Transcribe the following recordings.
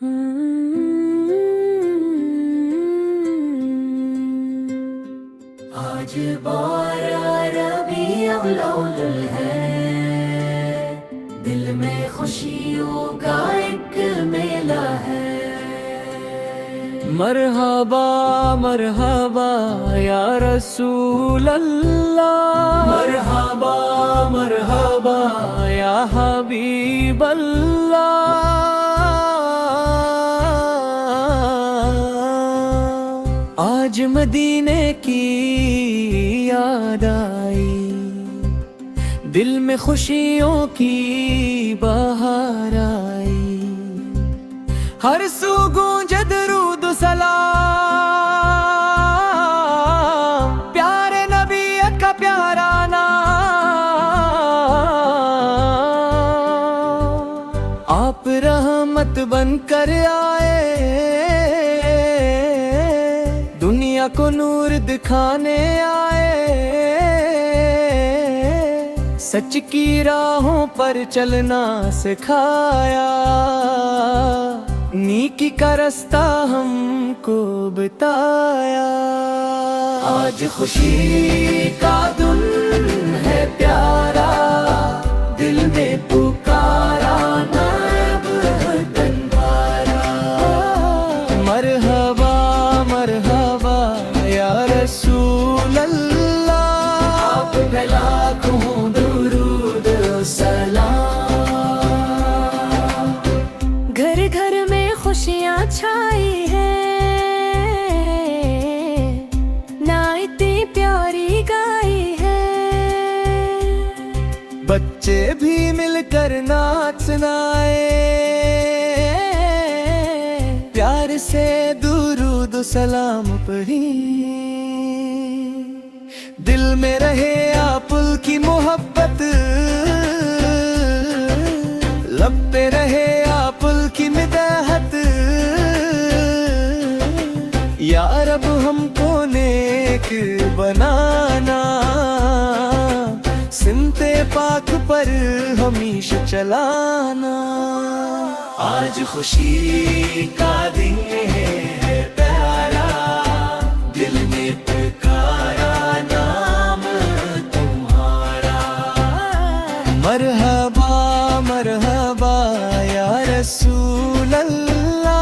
आज 12 रबीउल अव्वल है, दिल में खुशियों का एक मेला है। मरहबा मरहबा या रसूल अल्लाह, मरहबा मरहबा या हबीब अल्लाह। आज मदीने की याद आई, दिल में खुशियों की बहार आई। हर सू गूंजे दरूद सलाम, प्यारे नबी का प्यारा नाम। आप रहमत बनकर आए, दुनिया को नूर दिखाने आए। सच की राहों पर चलना सिखाया, नीकी का रास्ता हमको बताया। आज खुशी का दिन है प्यारा, दिल में पुकारा नायब दनवारा। मरहबा मरहबा या रसूल अल्लाह, आप पे लाखों दुरूद सलाम। घर घर में खुशियाँ छाई है, नाइती प्यारी गाई है। बच्चे भी मिलकर नाच सुनाए, प्यार से दुरूद सलाम पढ़ी। दिल में रहे आपुल की मोहब्बत, लब पे रहे आपुल की मिदाहत। या रब हमको नेक बनाना, सिमते पाक पर हमेशा चलाना। आज खुशी का दिन है प्यारा, दिल में पुकारा नाम तुम्हारा। मरहबा मरहबा या रसूल अल्लाह,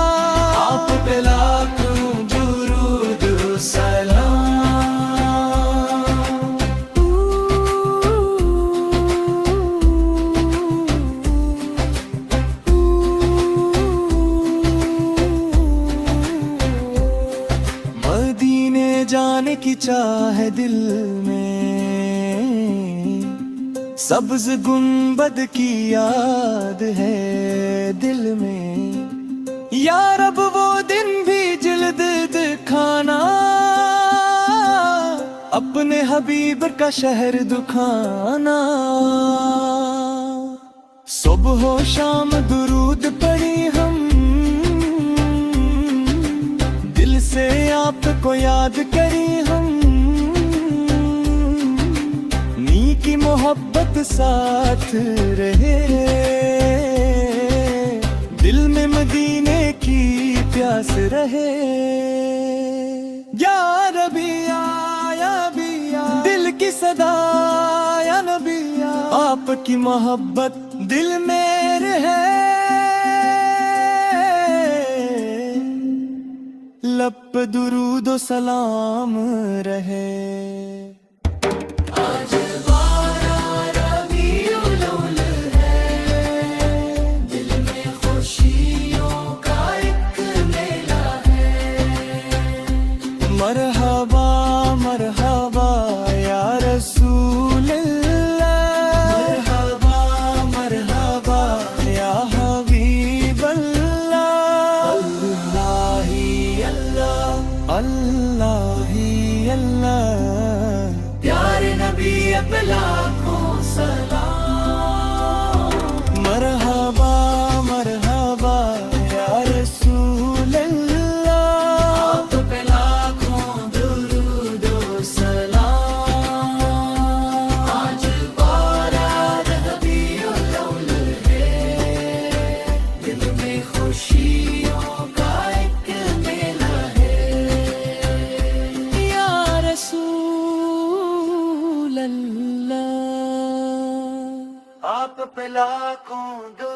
आप पे लाखों दुरूद सलाम। मदीने जाने की चाह है दिल में, सब्ज गुंबद की याद है दिल में। या रब वो दिन भी जिल्द दिखाना, अपने हबीब का शहर दुखाना। सुबह शाम दुरूद पढ़ी हम, दिल से आपको याद करी हम। नीकी मोहब्बत साथ रहे, दिल में मदीने की प्यास रहे। या रबिया या बिया, दिल की सदा या नबिया, आपकी मोहब्बत दिल में रहे। लब पे दुरूद सलाम रहे। आज 12 रबीउल अव्वल है, दिल में खुशियों का एक मेला है। मरहबा मरहबा या रसूल अल्लाह, मरहबा मरहबा या हबीब अल्लाह। अल्लाह ही अल्लाह, अल्लाह ही अल्लाह। आप पे लाखों दो